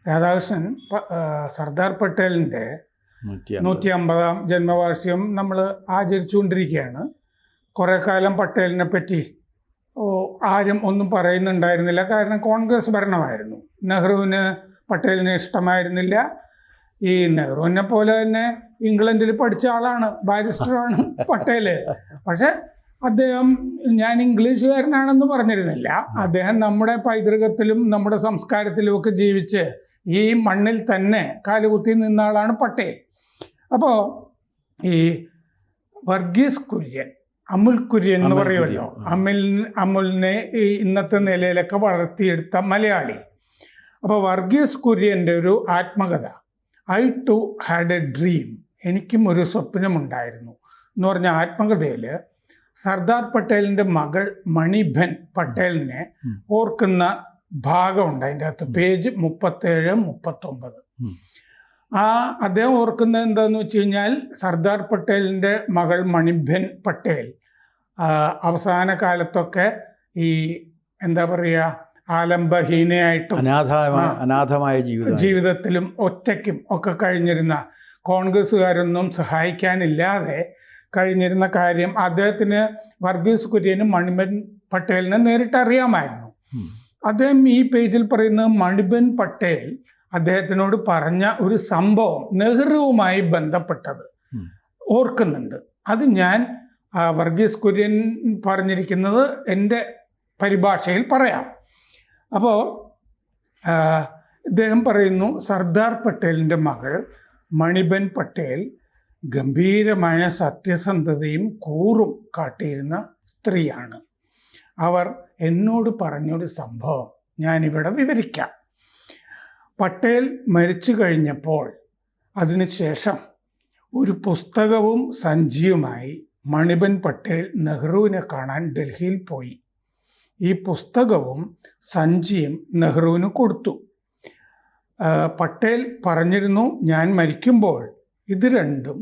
രാധാകൃഷ്ണൻ സർദാർ പട്ടേലിൻ്റെ 150-ാം ജന്മവാർഷികം നമ്മൾ ആചരിച്ചുകൊണ്ടിരിക്കുകയാണ്. കുറേ കാലം പട്ടേലിനെ പറ്റി ആരും ഒന്നും പറയുന്നുണ്ടായിരുന്നില്ല. കാരണം കോൺഗ്രസ് ഭരണമായിരുന്നു. നെഹ്റുവിന് പട്ടേലിനെ ഇഷ്ടമായിരുന്നില്ല. ഈ നെഹ്റുവിനെ പോലെ തന്നെ ഇംഗ്ലണ്ടിൽ പഠിച്ച ആളാണ്, ബാരിസ്റ്ററാണ് പട്ടേൽ. പക്ഷെ അദ്ദേഹം ഞാൻ ഇംഗ്ലീഷുകാരനാണെന്ന് പറഞ്ഞിരുന്നില്ല. അദ്ദേഹം നമ്മുടെ പൈതൃകത്തിലും നമ്മുടെ സംസ്കാരത്തിലും ഒക്കെ ജീവിച്ച് ഈ മണ്ണിൽ തന്നെ കാലുകുത്തി നിന്ന ആളാണ് പട്ടേൽ. അപ്പോൾ ഈ വർഗീസ് കുര്യൻ, അമുൽ കുര്യൻ എന്ന് പറയുമല്ലോ, അമുലിനെ ഈ ഇന്നത്തെ നിലയിലൊക്കെ വളർത്തിയെടുത്ത മലയാളി. അപ്പോൾ വർഗീസ് കുര്യൻ്റെ ഒരു ആത്മകഥ I too had a dream, എനിക്കും ഒരു സ്വപ്നമുണ്ടായിരുന്നു എന്ന് പറഞ്ഞ ആത്മകഥയിൽ സർദാർ പട്ടേലിൻ്റെ മകൾ മണിബെൻ പട്ടേലിനെ ഓർക്കുന്ന ഭാഗമുണ്ട്. അതിൻ്റെ അകത്ത് പേജ് 37-39. അദ്ദേഹം ഓർക്കുന്നത് എന്താണെന്ന് വെച്ച് കഴിഞ്ഞാൽ, സർദാർ പട്ടേലിൻ്റെ മകൾ മണിബെൻ പട്ടേൽ അവസാന കാലത്തൊക്കെ ഈ എന്താ പറയുക, ആലംബഹീനയായിട്ടും അനാഥമായ ജീവിതത്തിലും ഒറ്റയ്ക്കും ഒക്കെ കഴിഞ്ഞിരുന്ന, കോൺഗ്രസ്സുകാരൊന്നും സഹായിക്കാനില്ലാതെ കഴിഞ്ഞിരുന്ന കാര്യം അദ്ദേഹത്തിന്, വർഗീസ് കുര്യനും മണിബെൻ പട്ടേലിനെ നേരിട്ട് അറിയാമായിരുന്നു. അദ്ദേഹം ഈ പേജിൽ പറയുന്നത് മണിബെൻ പട്ടേൽ അദ്ദേഹത്തിനോട് പറഞ്ഞ ഒരു സംഭവം നെഹ്റുവുമായി ബന്ധപ്പെട്ടത് ഓർക്കുന്നുണ്ട്. അത് ഞാൻ വർഗീസ് കുര്യൻ പറഞ്ഞിരിക്കുന്നത് എൻ്റെ പരിഭാഷയിൽ പറയാം. അപ്പോൾ ഇദ്ദേഹം പറയുന്നു, സർദാർ പട്ടേലിൻ്റെ മകൾ മണിബെൻ പട്ടേൽ ഗംഭീരമായ സത്യസന്ധതയും കൂറും കാട്ടിയിരുന്ന സ്ത്രീയാണ്. അവർ എന്നോട് പറഞ്ഞൊരു സംഭവം ഞാനിവിടെ വിവരിക്കാം. പട്ടേൽ മരിച്ചു കഴിഞ്ഞപ്പോൾ അതിനുശേഷം ഒരു പുസ്തകവും സഞ്ചിയുമായി മണിബെൻ പട്ടേൽ നെഹ്റുവിനെ കാണാൻ ഡൽഹിയിൽ പോയി. ഈ പുസ്തകവും സഞ്ചിയും നെഹ്റുവിന് കൊടുത്തു. പട്ടേൽ പറഞ്ഞിരുന്നു, ഞാൻ മരിക്കുമ്പോൾ ഇത് രണ്ടും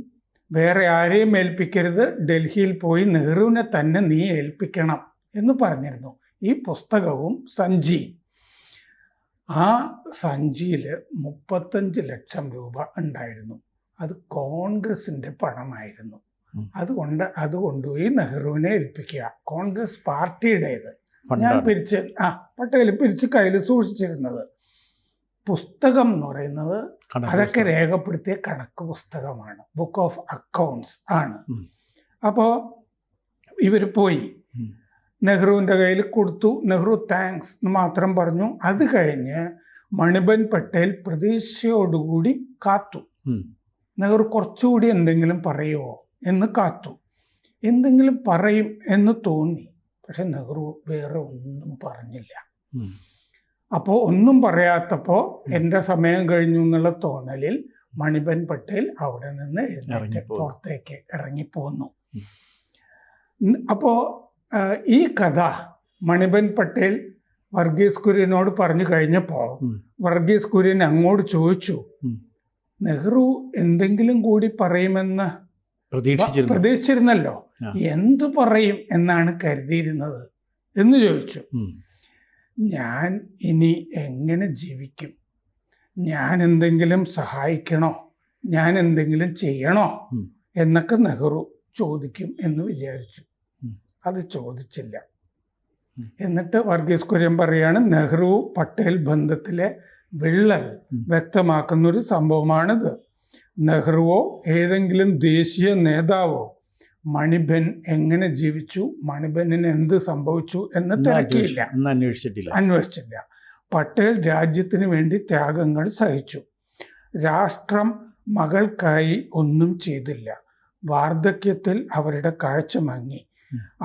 വേറെ ആരെയും ഏൽപ്പിക്കരുത്, ഡൽഹിയിൽ പോയി നെഹ്റുവിനെ തന്നെ നീ ഏൽപ്പിക്കണം എന്ന് പറഞ്ഞിരുന്നു. ഈ പുസ്തകവും സഞ്ചിയും. ആ സഞ്ചിയിൽ 35 ലക്ഷം രൂപ ഉണ്ടായിരുന്നു. അത് കോൺഗ്രസിൻ്റെ പണമായിരുന്നു. അത് കൊണ്ടുപോയി നെഹ്റുവിനെ ഏൽപ്പിക്കുക. കോൺഗ്രസ് പാർട്ടിയുടേത്. ഞാൻ പട്ടേൽ പിരിച്ച് കയ്യിൽ സൂക്ഷിച്ചിരുന്നത്. പുസ്തകം എന്ന് പറയുന്നത് അതൊക്കെ രേഖപ്പെടുത്തിയ കണക്ക് പുസ്തകമാണ്, ബുക്ക് ഓഫ് അക്കൗണ്ട്സ് ആണ്. അപ്പോൾ ഇവർ പോയി നെഹ്റുവിൻ്റെ കയ്യിൽ കൊടുത്തു. നെഹ്റു താങ്ക്സ് എന്ന് മാത്രം പറഞ്ഞു. അത് കഴിഞ്ഞ് മണിബെൻ പട്ടേൽ പ്രതീക്ഷയോടുകൂടി കാത്തു. നെഹ്റു കുറച്ചുകൂടി എന്തെങ്കിലും പറയുമോ എന്ന് കാത്തു. എന്തെങ്കിലും പറയും എന്ന് തോന്നി. പക്ഷെ നെഹ്റു വേറെ ഒന്നും പറഞ്ഞില്ല. അപ്പോൾ ഒന്നും പറയാത്തപ്പോൾ എൻ്റെ സമയം കഴിഞ്ഞു എന്നുള്ള തോന്നലിൽ മണിബെൻ പട്ടേൽ അവിടെ നിന്ന് പുറത്തേക്ക് ഇറങ്ങിപ്പോന്നു. അപ്പോൾ ഈ കഥ മണിബെൻ പട്ടേൽ വർഗീസ് കുര്യനോട് പറഞ്ഞു കഴിഞ്ഞപ്പോൾ വർഗീസ് കുര്യൻ അങ്ങോട്ട് ചോദിച്ചു, നെഹ്റു എന്തെങ്കിലും കൂടി പറയുമെന്ന് പ്രതീക്ഷിച്ചിരുന്നല്ലോ, എന്തു പറയും എന്നാണ് കരുതിയിരുന്നത് എന്ന് ചോദിച്ചു. ഞാൻ ഇനി എങ്ങനെ ജീവിക്കും? ഞാൻ എന്തെങ്കിലും സഹായിക്കണോ, ഞാൻ എന്തെങ്കിലും ചെയ്യണോ എന്നൊക്കെ നെഹ്റു ചോദിക്കും എന്ന് വിചാരിച്ചു. അത് ചോദിച്ചില്ല. എന്നിട്ട് വർഗീസ് കുര്യൻ പറയാണ്, നെഹ്റു പട്ടേൽ ബന്ധത്തിലെ വിള്ളൽ വ്യക്തമാക്കുന്നൊരു സംഭവമാണിത്. നെഹ്റുവോ ഏതെങ്കിലും ദേശീയ നേതാവോ മണിബെൻ എങ്ങനെ ജീവിച്ചു, മണിബെന്നിന് എന്ത് സംഭവിച്ചു എന്ന് തിരക്കിയില്ല, അന്വേഷിച്ചില്ല. പട്ടേൽ രാജ്യത്തിന് വേണ്ടി ത്യാഗങ്ങൾ സഹിച്ചു. രാഷ്ട്രം മകൾക്കായി ഒന്നും ചെയ്തില്ല. വാർദ്ധക്യത്തിൽ അവരുടെ കാഴ്ച മങ്ങി.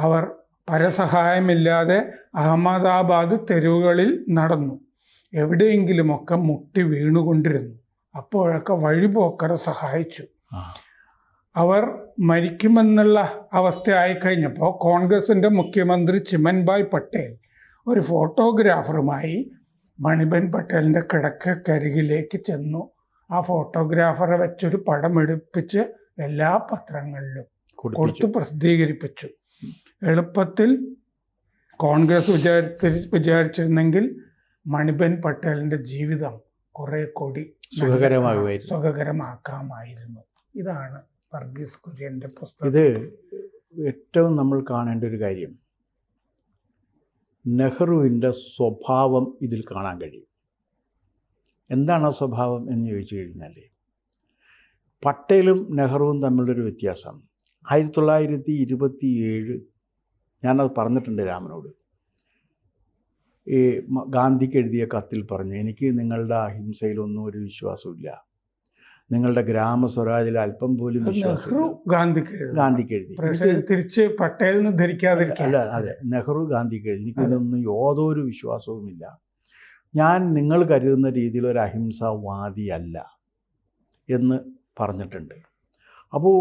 അവർ പരസഹായമില്ലാതെ അഹമ്മദാബാദ് തെരുവുകളിൽ നടന്നു. എവിടെയെങ്കിലുമൊക്കെ മുട്ടി വീണുകൊണ്ടിരുന്നു. അപ്പോഴൊക്കെ വഴിപോക്കറെ സഹായിച്ചു. അവർ മരിക്കുമെന്നുള്ള അവസ്ഥയായി കഴിഞ്ഞപ്പോൾ കോൺഗ്രസിൻ്റെ മുഖ്യമന്ത്രി ചിമൻഭായ് പട്ടേൽ ഒരു ഫോട്ടോഗ്രാഫറുമായി മണിബെൻ പട്ടേലിൻ്റെ കിടക്കരികിലേക്ക് ചെന്നു. ആ ഫോട്ടോഗ്രാഫറെ വെച്ചൊരു പടം എടുപ്പിച്ച് എല്ലാ പത്രങ്ങളിലും കൊടുത്ത് പ്രസിദ്ധീകരിപ്പിച്ചു. എളുപ്പത്തിൽ കോൺഗ്രസ് വിചാരിച്ചിരുന്നെങ്കിൽ മണിബെൻ പട്ടേലിൻ്റെ ജീവിതം കുറെ കൂടി സുഖകരമാക്കാമായിരുന്നു. ഇതാണ് വർഗീസ് കുര്യൻ്റെ പുസ്തകം. ഇത് ഏറ്റവും നമ്മൾ കാണേണ്ട ഒരു കാര്യം, നെഹ്റുവിൻ്റെ സ്വഭാവം ഇതിൽ കാണാൻ കഴിയും. എന്താണ് ആ സ്വഭാവം എന്ന് ചോദിച്ചു കഴിഞ്ഞാൽ, പട്ടേലും നെഹ്റുവും തമ്മിലൊരു വ്യത്യാസം 1927 ഞാനത് പറഞ്ഞിട്ടുണ്ട് രാമനോട്. ഈ ഗാന്ധിക്ക് എഴുതിയ കത്തിൽ പറഞ്ഞു, എനിക്ക് നിങ്ങളുടെ അഹിംസയിലൊന്നും ഒരു വിശ്വാസമില്ല, നിങ്ങളുടെ ഗ്രാമസ്വരാജിൽ അല്പം പോലും ഗാന്ധിക്ക് എഴുതി. തിരിച്ച് പട്ടേലിന് ധരിക്കാതിരിക്കുക. അല്ല, അതെ, നെഹ്റു ഗാന്ധിക്ക് എഴുതി, എനിക്കിതൊന്നും യാതൊരു വിശ്വാസവുമില്ല, ഞാൻ നിങ്ങൾ കരുതുന്ന രീതിയിൽ ഒരു അഹിംസാവാദിയല്ല എന്ന് പറഞ്ഞിട്ടുണ്ട്. അപ്പോൾ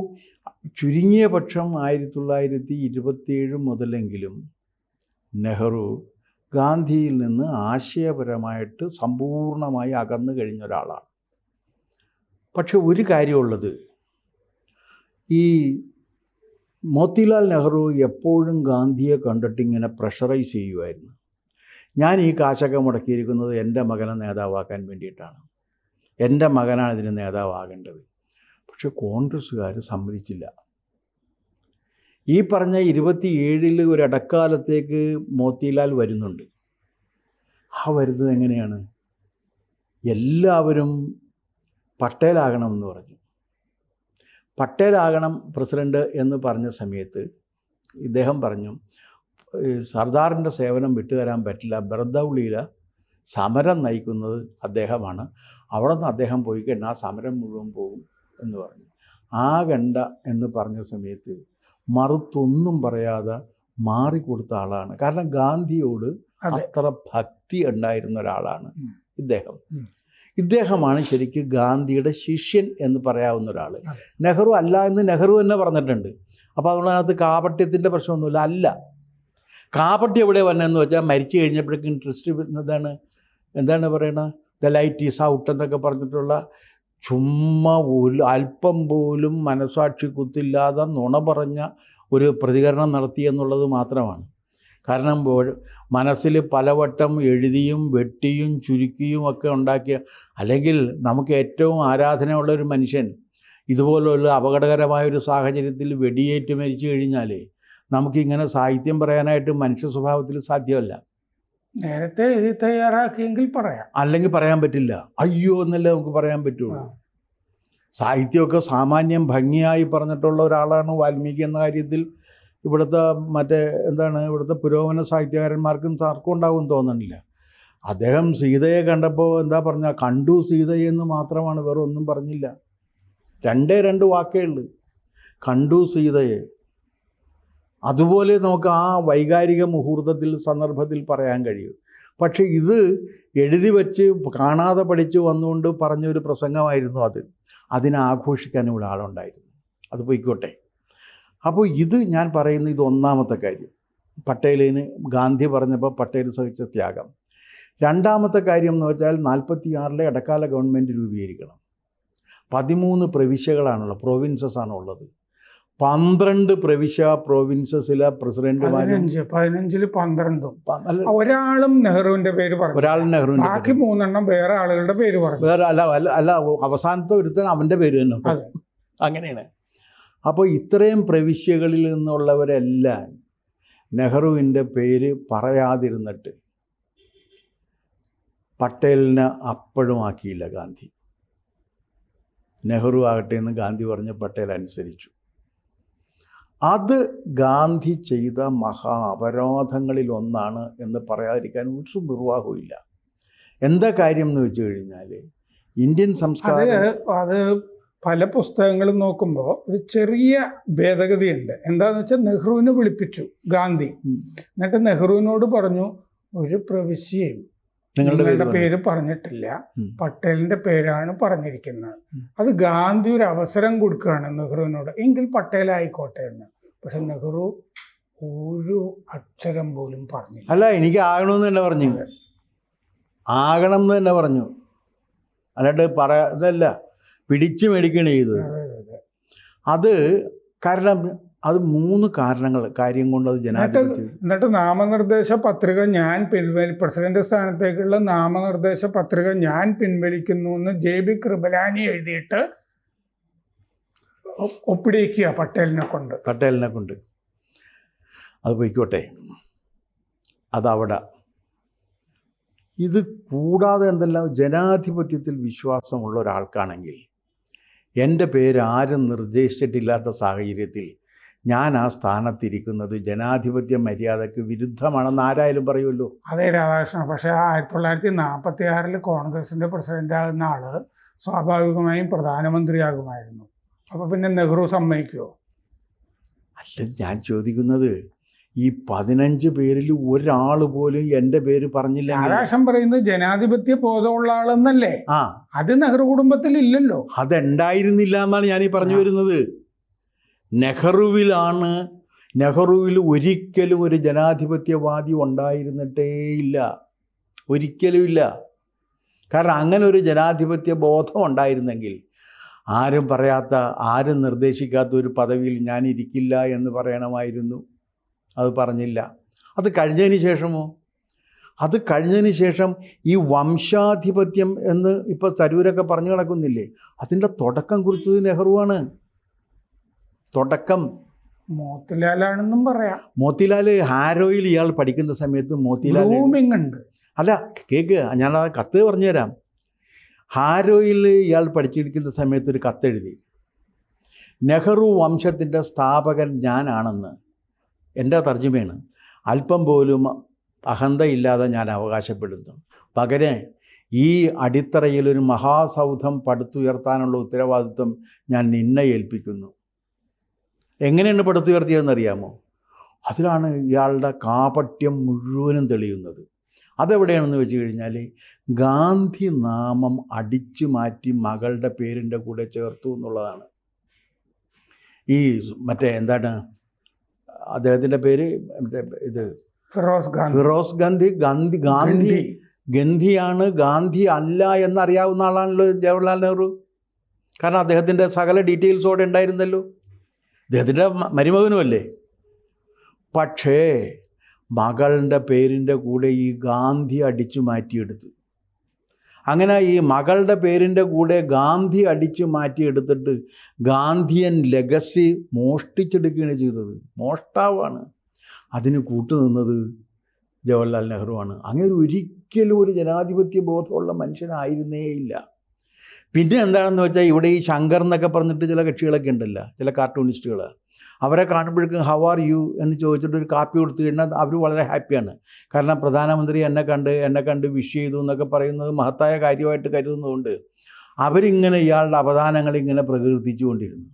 ചുരുങ്ങിയ പക്ഷം 1927 മുതലെങ്കിലും നെഹ്റു ഗാന്ധിയിൽ നിന്ന് ആശയപരമായിട്ട് സമ്പൂർണ്ണമായി അകന്നു കഴിഞ്ഞ ഒരാളാണ്. പക്ഷെ ഒരു കാര്യമുള്ളത്, ഈ മോത്തിലാൽ നെഹ്റു എപ്പോഴും ഗാന്ധിയെ കണ്ടിട്ട് ഇങ്ങനെ പ്രഷറൈസ് ചെയ്യുമായിരുന്നു. ഞാൻ ഈ കാശൊക്കെ മുടക്കിയിരിക്കുന്നത് എൻ്റെ മകനെ നേതാവാക്കാൻ വേണ്ടിയിട്ടാണ്, എൻ്റെ മകനാണ് ഇതിന് നേതാവാകേണ്ടത്. പക്ഷെ കോൺഗ്രസ്സുകാർ സമ്മതിച്ചില്ല. ഈ പറഞ്ഞ 27 ഒരു ഇടക്കാലത്തേക്ക് മോത്തിലാൽ വരുന്നുണ്ട്. ആ വരുന്നത് എങ്ങനെയാണ്? എല്ലാവരും പട്ടേലാകണമെന്ന് പറഞ്ഞു. പട്ടേലാകണം പ്രസിഡന്റ് എന്ന് പറഞ്ഞ സമയത്ത് ഇദ്ദേഹം പറഞ്ഞു, സർദാറിൻ്റെ സേവനം വിട്ടുതരാൻ പറ്റില്ല, ബർദൗളിയിൽ സമരം നയിക്കുന്നത് അദ്ദേഹമാണ്, അവിടെ നിന്ന് അദ്ദേഹം പോയി കഴിഞ്ഞാൽ ആ സമരം മുഴുവൻ പോകും എന്ന് പറഞ്ഞു. ആകണ്ട എന്ന് പറഞ്ഞ സമയത്ത് മറുത്തൊന്നും പറയാതെ മാറിക്കൊടുത്ത ആളാണ്. കാരണം ഗാന്ധിയോട് അത്ര ഭക്തി ഉണ്ടായിരുന്ന ഒരാളാണ് ഇദ്ദേഹം. ഇദ്ദേഹമാണ് ശരിക്കും ഗാന്ധിയുടെ ശിഷ്യൻ എന്ന് പറയാവുന്ന ഒരാൾ. നെഹ്റു അല്ല എന്ന് നെഹ്റു തന്നെ പറഞ്ഞിട്ടുണ്ട്. അപ്പോൾ അതുകൊണ്ട് അതിനകത്ത് കാപട്യത്തിൻ്റെ പ്രശ്നമൊന്നുമില്ല. അല്ല, കാപട്യം എവിടെ വന്നതെന്ന് വെച്ചാൽ മരിച്ചു കഴിഞ്ഞപ്പോഴേക്കും ഇൻട്രസ്റ്റ് എന്താണ് പറയണത്, ദ ലൈറ്റ് ഈസ് ഔട്ട് എന്നൊക്കെ പറഞ്ഞിട്ടുള്ള ചുമ്മാ അല്പം പോലും മനസാക്ഷി കുത്തില്ലാതെ നുണ പറഞ്ഞ ഒരു പ്രതികരണം നടത്തിയെന്നുള്ളത് മാത്രമാണ്. കാരണം മനസ്സിൽ പലവട്ടം എഴുതിയും വെട്ടിയും ചുരുക്കിയും ഒക്കെ ഉണ്ടാക്കിയ, അല്ലെങ്കിൽ നമുക്ക് ഏറ്റവും ആരാധനയുള്ള ഒരു മനുഷ്യൻ ഇതുപോലുള്ള അപകടകരമായൊരു സാഹചര്യത്തിൽ വെടിയേറ്റ് മരിച്ചു കഴിഞ്ഞാൽ നമുക്കിങ്ങനെ സാഹിത്യം പറയാനായിട്ട് മനുഷ്യ സ്വഭാവത്തിൽ സാധ്യമല്ല. നേരത്തെ എഴുതി തയ്യാറാക്കിയെങ്കിൽ പറയാം, അല്ലെങ്കിൽ പറയാൻ പറ്റില്ല. അയ്യോ എന്നല്ലേ നമുക്ക് പറയാൻ പറ്റുള്ളൂ. സാഹിത്യമൊക്കെ സാമാന്യം ഭംഗിയായി പറഞ്ഞിട്ടുള്ള ഒരാളാണ് വാൽമീകി എന്ന കാര്യത്തിൽ ഇവിടുത്തെ ഇവിടുത്തെ പുരോഗമന സാഹിത്യകാരന്മാർക്കും തർക്കം ഉണ്ടാകും തോന്നണില്ല. അദ്ദേഹം സീതയെ കണ്ടപ്പോൾ എന്താ പറഞ്ഞാൽ, കണ്ടു സീതയെന്ന് മാത്രമാണ്, വേറെ ഒന്നും പറഞ്ഞില്ല. 2 വാക്കേ ഉള്ളൂ, കണ്ടു സീതയെ. അതുപോലെ നമുക്ക് ആ വൈകാരിക മുഹൂർത്തത്തിൽ സന്ദർഭത്തിൽ പറയാൻ കഴിയും. പക്ഷെ ഇത് എഴുതി വച്ച് കാണാതെ പഠിച്ച് വന്നുകൊണ്ട് പറഞ്ഞൊരു പ്രസംഗമായിരുന്നു അത്. അതിനെ ആഘോഷിക്കാൻ ഇവിടെ ആളുണ്ടായിരുന്നു. അത് പോയിക്കോട്ടെ. അപ്പോൾ ഇത് ഞാൻ പറയുന്ന ഇത് ഒന്നാമത്തെ കാര്യം, പട്ടേലിന് ഗാന്ധി പറഞ്ഞപ്പോൾ പട്ടേൽ സഹിച്ച ത്യാഗം. രണ്ടാമത്തെ കാര്യം എന്ന് വെച്ചാൽ 46 ഇടക്കാല ഗവൺമെൻറ് രൂപീകരിക്കണം. 13 പ്രവിശ്യകളാണുള്ളത്, പ്രൊവിൻസസ് ആണുള്ളത്. 12 പ്രൊവിൻസസിലെ പ്രസിഡന്റുമാരും 15 12 ഒരാളും നെഹ്റുവിന്റെ പേര് പറഞ്ഞു, ബാക്കി 3 വേറെ ആളുകളുടെ പേര് പറഞ്ഞു. വേറെ അല്ല അവസാനത്തെ ഒരുത്തൻ അവൻ്റെ പേര് തന്നെ. അങ്ങനെയാണ്. അപ്പോൾ ഇത്രയും പ്രവിശ്യകളിൽ നിന്നുള്ളവരെല്ലാം നെഹ്റുവിൻ്റെ പേര് പറയാതിരുന്നിട്ട് പട്ടേലിനെ അപ്പോഴും ആക്കിയില്ല ഗാന്ധി. നെഹ്റു ആകട്ടെ എന്ന് ഗാന്ധി പറഞ്ഞ പട്ടേൽ അനുസരിച്ചു. അത് ഗാന്ധി ചെയ്ത മഹാ അപരാധങ്ങളിൽ ഒന്നാണ് എന്ന് പറയാതിരിക്കാൻ ഒരു നിർവാഹവുമില്ല. എന്താ കാര്യം എന്ന് വെച്ച് കഴിഞ്ഞാൽ, ഇന്ത്യൻ സംസ്കാരം അത് പല പുസ്തകങ്ങളും നോക്കുമ്പോൾ ഒരു ചെറിയ ഭേദഗതിയുണ്ട്. എന്താണെന്ന് വെച്ചാൽ, നെഹ്റുവിനെ വിളിപ്പിച്ചു ഗാന്ധി. എന്നിട്ട് നെഹ്റുവിനോട് പറഞ്ഞു, ഒരു പ്രവിശ്യയും നിങ്ങളുടെ പേര് പറഞ്ഞിട്ടില്ല, പട്ടേലിന്റെ പേരാണ് പറഞ്ഞിരിക്കുന്നത്. അത് ഗാന്ധി ഒരു അവസരം കൊടുക്കുകയാണ് നെഹ്റുവിനോട്, എങ്കിൽ പട്ടേൽ ആയിക്കോട്ടെ എന്ന്. പക്ഷെ നെഹ്റു ഒരു അക്ഷരം പോലും പറഞ്ഞില്ല. അല്ല, എനിക്ക് ആകണമെന്ന് തന്നെ പറഞ്ഞു, ആകണം എന്ന് തന്നെ പറഞ്ഞു. അല്ലാണ്ട് ഇതല്ല പിടിച്ചു മേടിക്കണേ ഇത്. അത് കാരണം അത് 3 കാര്യം കൊണ്ട് അത് ജനാധിപത്യം. എന്നിട്ട് നാമനിർദ്ദേശ പത്രിക ഞാൻ പ്രസിഡന്റ് സ്ഥാനത്തേക്കുള്ള നാമനിർദ്ദേശ പത്രിക ഞാൻ പിൻവലിക്കുന്നു എന്ന് JB കൃപലാനി എഴുതിയിട്ട് ഒപ്പിടിക്കുക പട്ടേലിനെ കൊണ്ട്. അത് പോയിക്കോട്ടെ, അതവിടെ. ഇത് കൂടാതെ എന്തെല്ലാം, ജനാധിപത്യത്തിൽ വിശ്വാസമുള്ള ഒരാൾക്കാണെങ്കിൽ എൻ്റെ പേര് ആരും നിർദ്ദേശിച്ചിട്ടില്ലാത്ത സാഹചര്യത്തിൽ ഞാൻ ആ സ്ഥാനത്തിരിക്കുന്നത് ജനാധിപത്യ മര്യാദയ്ക്ക് വിരുദ്ധമാണെന്ന് ആരായാലും പറയുമല്ലോ. അതെ രാധാകൃഷ്ണൻ, പക്ഷേ 1946 കോൺഗ്രസിൻ്റെ പ്രസിഡന്റ് ആകുന്ന ആള് സ്വാഭാവികമായും പ്രധാനമന്ത്രിയാകുമായിരുന്നു. അപ്പോൾ പിന്നെ നെഹ്റു സമ്മതിക്കുമോ? അല്ല, ഞാൻ ചോദിക്കുന്നത് ഈ 15 പേരിൽ ഒരാൾ പോലും എൻ്റെ പേര് പറഞ്ഞില്ല. രാധാകൃഷ്ണൻ പറയുന്നത് ജനാധിപത്യ ബോധമുള്ള ആളെന്നല്ലേ? അത് നെഹ്റു കുടുംബത്തിൽ ഇല്ലല്ലോ. അതുണ്ടായിരുന്നില്ല എന്നാണ് ഞാനീ പറഞ്ഞു വരുന്നത്. നെഹ്റുവിൽ ഒരിക്കലും ഒരു ജനാധിപത്യവാദി ഉണ്ടായിരുന്നിട്ടേയില്ല, ഒരിക്കലും ഇല്ല. കാരണം അങ്ങനെ ഒരു ജനാധിപത്യ ബോധം ഉണ്ടായിരുന്നെങ്കിൽ ആരും പറയാത്ത, ആരും നിർദ്ദേശിക്കാത്ത ഒരു പദവിയിൽ ഞാൻ ഇരിക്കില്ല എന്ന് പറയണമായിരുന്നു. അത് പറഞ്ഞില്ല. അത് കഴിഞ്ഞതിന് ശേഷം ഈ വംശാധിപത്യം എന്ന് ഇപ്പോൾ തരൂരൊക്കെ പറഞ്ഞു കിടക്കുന്നില്ലേ, അതിൻ്റെ തുടക്കം കുറിച്ചത് നെഹ്റുവാണ്. തുടക്കം മോത്തിലാലാണെന്നും പറയാം. മോത്തിലാൽ ഹാരോയിൽ ഇയാൾ പഠിക്കുന്ന സമയത്ത് മോത്തിലാൽ ഉണ്ട്. അല്ല, കേക്ക്, ഞാനത് കത്ത് പറഞ്ഞുതരാം. ഹാരോയിൽ ഇയാൾ പഠിച്ചിരിക്കുന്ന സമയത്ത് ഒരു കത്തെഴുതി, നെഹ്റു വംശത്തിൻ്റെ സ്ഥാപകൻ ഞാനാണെന്ന്. എൻ്റെ തർജ്ജമയാണ്. അല്പം പോലും അഹന്തയില്ലാതെ ഞാൻ അവകാശപ്പെടുന്നു. പകരം ഈ അടിത്തറയിൽ ഒരു മഹാസൗധം പടുത്തുയർത്താനുള്ള ഉത്തരവാദിത്വം ഞാൻ നിന്നെ ഏൽപ്പിക്കുന്നു. എങ്ങനെയാണ് പടുത്തുയർത്തിയതെന്നറിയാമോ? അതിലാണ് ഇയാളുടെ കാപട്യം മുഴുവനും തെളിയുന്നത്. അതെവിടെയാണെന്ന് വെച്ച് കഴിഞ്ഞാൽ, ഗാന്ധി നാമം അടിച്ചു മാറ്റി മകളുടെ പേരിൻ്റെ കൂടെ ചേർത്തു എന്നുള്ളതാണ്. ഈ മറ്റേ എന്താണ് അദ്ദേഹത്തിൻ്റെ പേര്, ഇത് ഫിറോസ് ഗാന്ധിയാണ്, ഗാന്ധി അല്ല എന്നറിയാവുന്ന ആളാണല്ലോ ജവഹർലാൽ നെഹ്റു. കാരണം അദ്ദേഹത്തിൻ്റെ സകല ഡീറ്റെയിൽസോടെ ഉണ്ടായിരുന്നല്ലോ. അദ്ദേഹത്തിൻ്റെ മരുമകനുമല്ലേ. പക്ഷേ മകളുടെ പേരിൻ്റെ കൂടെ ഈ ഗാന്ധി അടിച്ചു മാറ്റിയെടുത്തു. അങ്ങനെ ഈ മകളുടെ പേരിൻ്റെ കൂടെ ഗാന്ധി അടിച്ചു മാറ്റിയെടുത്തിട്ട് ഗാന്ധിയൻ ലെഗസി മോഷ്ടിച്ചെടുക്കുകയാണ് ചെയ്തത്. മോഷ്ടാവാണ്. അതിന് കൂട്ടുനിന്നത് ജവഹർലാൽ നെഹ്റുവാണ്. അങ്ങനെ ഒരിക്കലും ഒരു ജനാധിപത്യ ബോധമുള്ള മനുഷ്യനായിരുന്നേയില്ല. പിന്നെ എന്താണെന്ന് വെച്ചാൽ, ഇവിടെ ഈ ശങ്കർ എന്നൊക്കെ പറഞ്ഞിട്ട് ചില കക്ഷികളൊക്കെ ഉണ്ടല്ലോ, ചില കാർട്ടൂണിസ്റ്റുകൾ, അവരെ കാണുമ്പോഴേക്കും ഹൗ ആർ യു എന്ന് ചോദിച്ചിട്ട് ഒരു കാപ്പി കൊടുത്തു കഴിഞ്ഞാൽ അവർ വളരെ ഹാപ്പിയാണ്. കാരണം പ്രധാനമന്ത്രി എന്നെ കണ്ട് വിഷ് ചെയ്തു എന്നൊക്കെ പറയുന്നത് മഹത്തായ കാര്യമായിട്ട് കരുതുന്നതുകൊണ്ട് അവരിങ്ങനെ ഇയാളുടെ അപദാനങ്ങൾ ഇങ്ങനെ പ്രകീർത്തിച്ചു കൊണ്ടിരുന്നു.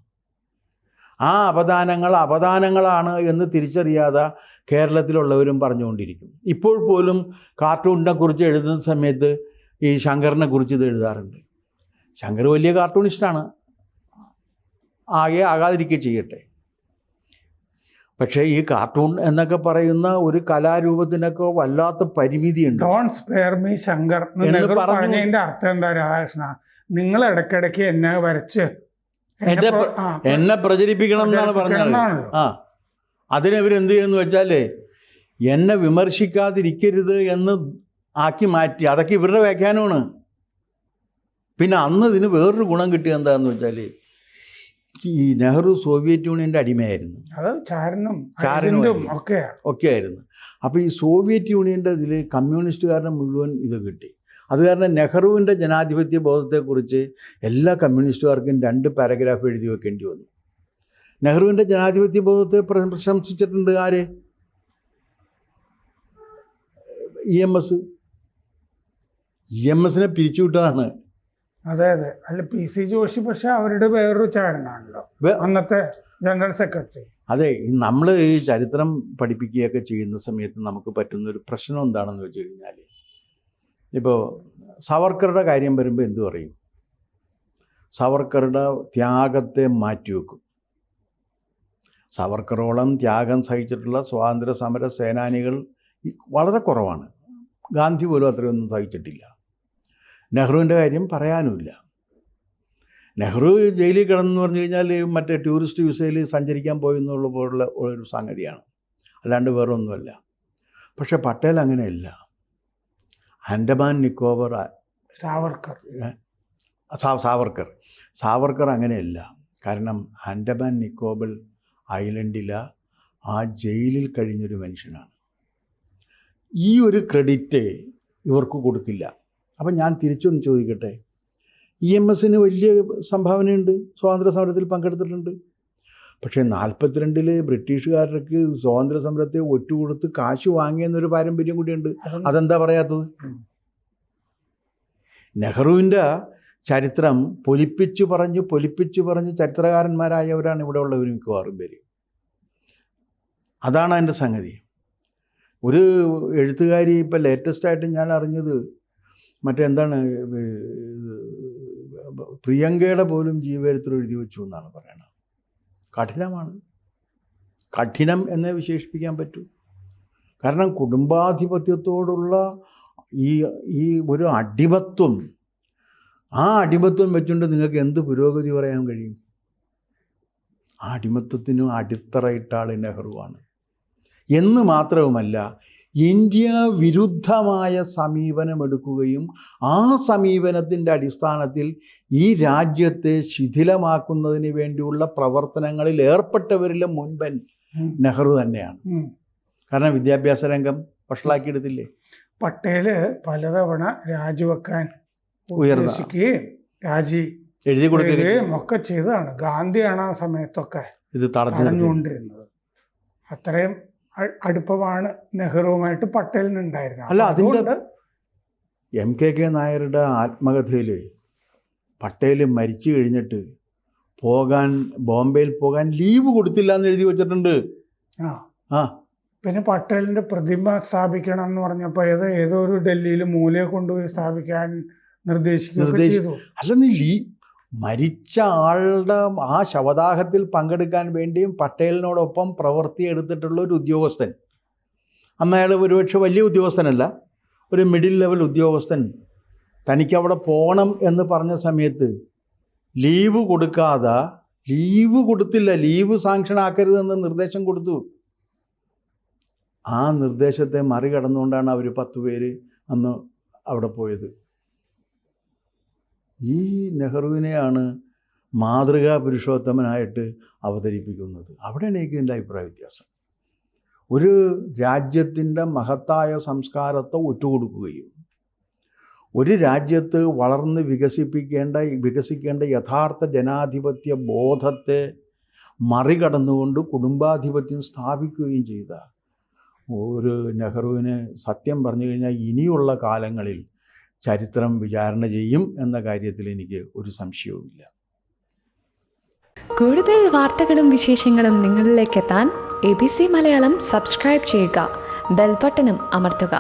ആ അപദാനങ്ങളാണ് എന്ന് തിരിച്ചറിയാതെ കേരളത്തിലുള്ളവരും പറഞ്ഞുകൊണ്ടിരിക്കും. ഇപ്പോൾ പോലും കാർട്ടൂണിനെ കുറിച്ച് എഴുതുന്ന സമയത്ത് ഈ ശങ്കറിനെ കുറിച്ച് ഇത് എഴുതാറുണ്ട്. ശങ്കർ വലിയ കാർട്ടൂണിസ്റ്റാണ്, ആകാതിരിക്കുക ചെയ്യട്ടെ. പക്ഷേ ഈ കാർട്ടൂൺ എന്നൊക്കെ പറയുന്ന ഒരു കലാരൂപത്തിനൊക്കെ വല്ലാത്ത പരിമിതിയുണ്ട്. ഡോണ്ട് സ്പെയർ മീ ശങ്കർ എന്ന് പറഞ്ഞതിൻ്റെ അർത്ഥം എന്താ രാധാകൃഷ്ണ? നിങ്ങൾ ഇടയ്ക്കിടയ്ക്ക് എന്നെ വരച്ച് എന്നെ പ്രചരിപ്പിക്കണം എന്നാണ് പറഞ്ഞത്. അതിനവരെന്ത് ചെയ്യുമെന്ന് വെച്ചാൽ, എന്നെ വിമർശിക്കാതിരിക്കരുത് എന്ന് ആക്കി മാറ്റി. അതൊക്കെ ഇവരുടെ വ്യാഖ്യാനമാണ്. പിന്നെ അന്ന് ഇതിന് വേറൊരു ഗുണം കിട്ടിയത് എന്താണെന്ന് വെച്ചാൽ, ഈ നെഹ്റു സോവിയറ്റ് യൂണിയൻ്റെ അടിമയായിരുന്നു. അത് ചാരനും ഒക്കെ ആയിരുന്നു. അപ്പോൾ ഈ സോവിയറ്റ് യൂണിയൻ്റെ ഇതിൽ കമ്മ്യൂണിസ്റ്റുകാരുടെ മുഴുവൻ ഇത് കിട്ടി. അത് കാരണം നെഹ്റുവിൻ്റെ ജനാധിപത്യ ബോധത്തെക്കുറിച്ച് എല്ലാ കമ്മ്യൂണിസ്റ്റുകാർക്കും 2 പാരഗ്രാഫ് എഴുതി വെക്കേണ്ടി വന്നു. നെഹ്റുവിൻ്റെ ജനാധിപത്യ ബോധത്തെ പ്രശംസിച്ചിട്ടുണ്ട് ആര്? EMS. EMSനെ പിരിച്ചുവിട്ടതാണ്. അതെ. അല്ല, PC ജോഷി പക്ഷെ അവരുടെ വേറൊരു ചാരനാണല്ലോ, അന്നത്തെ ജനറൽ സെക്രട്ടറി. അതെ, നമ്മൾ ഈ ചരിത്രം പഠിപ്പിക്കുകയൊക്കെ ചെയ്യുന്ന സമയത്ത് നമുക്ക് പറ്റുന്നൊരു പ്രശ്നം എന്താണെന്ന് വെച്ച് കഴിഞ്ഞാൽ, ഇപ്പോൾ സവർക്കറുടെ കാര്യം വരുമ്പോൾ എന്തു പറയും? സവർക്കറുടെ ത്യാഗത്തെ മാറ്റിവെക്കും. സവർക്കറോളം ത്യാഗം സഹിച്ചിട്ടുള്ള സ്വാതന്ത്ര്യ സമര സേനാനികൾ വളരെ കുറവാണ്. ഗാന്ധി പോലും അത്രയൊന്നും സഹിച്ചിട്ടില്ല. നെഹ്റുവിൻ്റെ കാര്യം പറയാനുമില്ല. നെഹ്റു ജയിലിൽ കിടന്നെന്ന് പറഞ്ഞു കഴിഞ്ഞാൽ മറ്റേ ടൂറിസ്റ്റ് വിസയിൽ സഞ്ചരിക്കാൻ പോയെന്നുള്ള പോലുള്ള ഒരു സംഗതിയാണ്, അല്ലാണ്ട് വേറെ ഒന്നുമല്ല. പക്ഷേ പട്ടേൽ അങ്ങനെയല്ല. ആൻഡമാൻ നിക്കോബർ സാവർക്കർ അങ്ങനെയല്ല. കാരണം ആൻഡമാൻ നിക്കോബർ ഐലൻഡിലെ ആ ജയിലിൽ കഴിഞ്ഞൊരു മനുഷ്യനാണ്. ഈ ഒരു ക്രെഡിറ്റ് ഇവർക്ക് കൊടുക്കില്ല. അപ്പം ഞാൻ തിരിച്ചൊന്ന് ചോദിക്കട്ടെ, EMS വലിയ സംഭാവനയുണ്ട്, സ്വാതന്ത്ര്യ സമരത്തിൽ പങ്കെടുത്തിട്ടുണ്ട്. പക്ഷേ 42 ബ്രിട്ടീഷുകാർക്ക് സ്വാതന്ത്ര്യ സമരത്തെ ഒറ്റുകൊടുത്ത് കാശ് വാങ്ങിയെന്നൊരു പാരമ്പര്യം കൂടിയുണ്ട്. അതെന്താ പറയാത്തത്? നെഹ്റുവിൻ്റെ ചരിത്രം പൊലിപ്പിച്ച് പറഞ്ഞ് ചരിത്രകാരന്മാരായവരാണ് ഇവിടെ ഉള്ളവർ മിക്കവാറും പേര്. അതാണ് അതിൻ്റെ സംഗതി. ഒരു എഴുത്തുകാരി ഇപ്പം ലേറ്റസ്റ്റായിട്ട് ഞാൻ അറിഞ്ഞത് മറ്റെന്താണ്, പ്രിയങ്കയുടെ പോലും ജീവചരിത്രം എഴുതി വെച്ചു എന്നാണ് പറയണത്. കഠിനമാണ്, കഠിനം എന്നേ വിശേഷിപ്പിക്കാൻ പറ്റൂ. കാരണം കുടുംബാധിപത്യത്തോടുള്ള ഈ ഒരു അടിമത്വം, ആ അടിമത്വം വെച്ചുകൊണ്ട് നിങ്ങൾക്ക് എന്ത് പുരോഗതി പറയാൻ കഴിയും? ആ അടിമത്വത്തിനും അടിത്തറയിട്ട ആൾ നെഹ്റുവാണ്. എന്ന് മാത്രവുമല്ല, ഇന്ത്യ വിരുദ്ധമായ സമീപനമെടുക്കുകയും ആ സമീപനത്തിൻ്റെ അടിസ്ഥാനത്തിൽ ഈ രാജ്യത്തെ ശിഥിലമാക്കുന്നതിന് വേണ്ടിയുള്ള പ്രവർത്തനങ്ങളിൽ ഏർപ്പെട്ടവരിലെ മുൻപൻ നെഹ്റു തന്നെയാണ്. കാരണം വിദ്യാഭ്യാസ രംഗം വഷളാക്കിയെടുത്തില്ലേ? പട്ടേല് പലതവണ രാജിവെക്കാൻ ഉദ്ദേശിക്കുകയും എഴുതി കൊടുക്കുകയും ഒക്കെ ചെയ്തതാണ്. ഗാന്ധിയാണ് ആ സമയത്തൊക്കെ ഇത് തടഞ്ഞുകൊണ്ടിരുന്നത്. അത്രയും അടുപ്പമാണ് നെഹ്റുവുമായിട്ട് പട്ടേലിനുണ്ടായിരുന്നത്. അല്ല, അതിൻ്റെ MKK നായരുടെ ആത്മകഥയിൽ പട്ടേൽ മരിച്ചു കഴിഞ്ഞിട്ട് ബോംബെയിൽ പോകാൻ ലീവ് കൊടുത്തില്ല എന്ന് എഴുതി വെച്ചിട്ടുണ്ട്. പിന്നെ പട്ടേലിന്റെ പ്രതിമ സ്ഥാപിക്കണം എന്ന് പറഞ്ഞപ്പോൾ ഏതോ ഒരു ഡൽഹിയിൽ മൂലയെ കൊണ്ടുപോയി സ്ഥാപിക്കാൻ നിർദ്ദേശിച്ചു. അല്ലെന്നില്ല, മരിച്ച ആളുടെ ആ ശവദാഹത്തിൽ പങ്കെടുക്കാൻ വേണ്ടിയും പട്ടേലിനോടൊപ്പം പ്രവൃത്തിയെടുത്തിട്ടുള്ള ഒരു ഉദ്യോഗസ്ഥൻ, അന്ന് അയാൾ ഒരുപക്ഷെ വലിയ ഉദ്യോഗസ്ഥനല്ല, ഒരു മിഡിൽ ലെവൽ ഉദ്യോഗസ്ഥൻ, തനിക്കവിടെ പോകണം എന്ന് പറഞ്ഞ സമയത്ത് ലീവ് കൊടുത്തില്ല, ലീവ് സാങ്ഷൻ ആക്കരുതെന്ന് നിർദ്ദേശം കൊടുത്തു. ആ നിർദ്ദേശത്തെ മറികടന്നുകൊണ്ടാണ് അവർ 10 പേര് അന്ന് അവിടെ പോയത്. ഈ നെഹ്റുവിനെയാണ് മാതൃകാ പുരുഷോത്തമനായിട്ട് അവതരിപ്പിക്കുന്നത്. അവിടെയാണ് എനിക്ക് ഇതിൻ്റെ അഭിപ്രായ വ്യത്യാസം. ഒരു രാജ്യത്തിൻ്റെ മഹത്തായ സംസ്കാരത്തെ ഒറ്റുകൊടുക്കുകയും ഒരു രാജ്യത്ത് വളർന്ന് വികസിക്കേണ്ട യഥാർത്ഥ ജനാധിപത്യ ബോധത്തെ മറികടന്നുകൊണ്ട് കുടുംബാധിപത്യം സ്ഥാപിക്കുകയും ചെയ്ത ഒരു നെഹ്റുവിന് സത്യം പറഞ്ഞു കഴിഞ്ഞാൽ ഇനിയുള്ള കാലങ്ങളിൽ ചരിത്രം വിചാരണ ചെയ്യും എന്ന കാര്യത്തിൽ എനിക്ക് ഒരു സംശയവുമില്ല. കൂടുതൽ വാർത്തകളും വിശേഷങ്ങളും നിങ്ങളിലേക്ക് എത്താൻ ABC മലയാളം സബ്സ്ക്രൈബ് ചെയ്യുക, ബെൽ ബട്ടണും അമർത്തുക.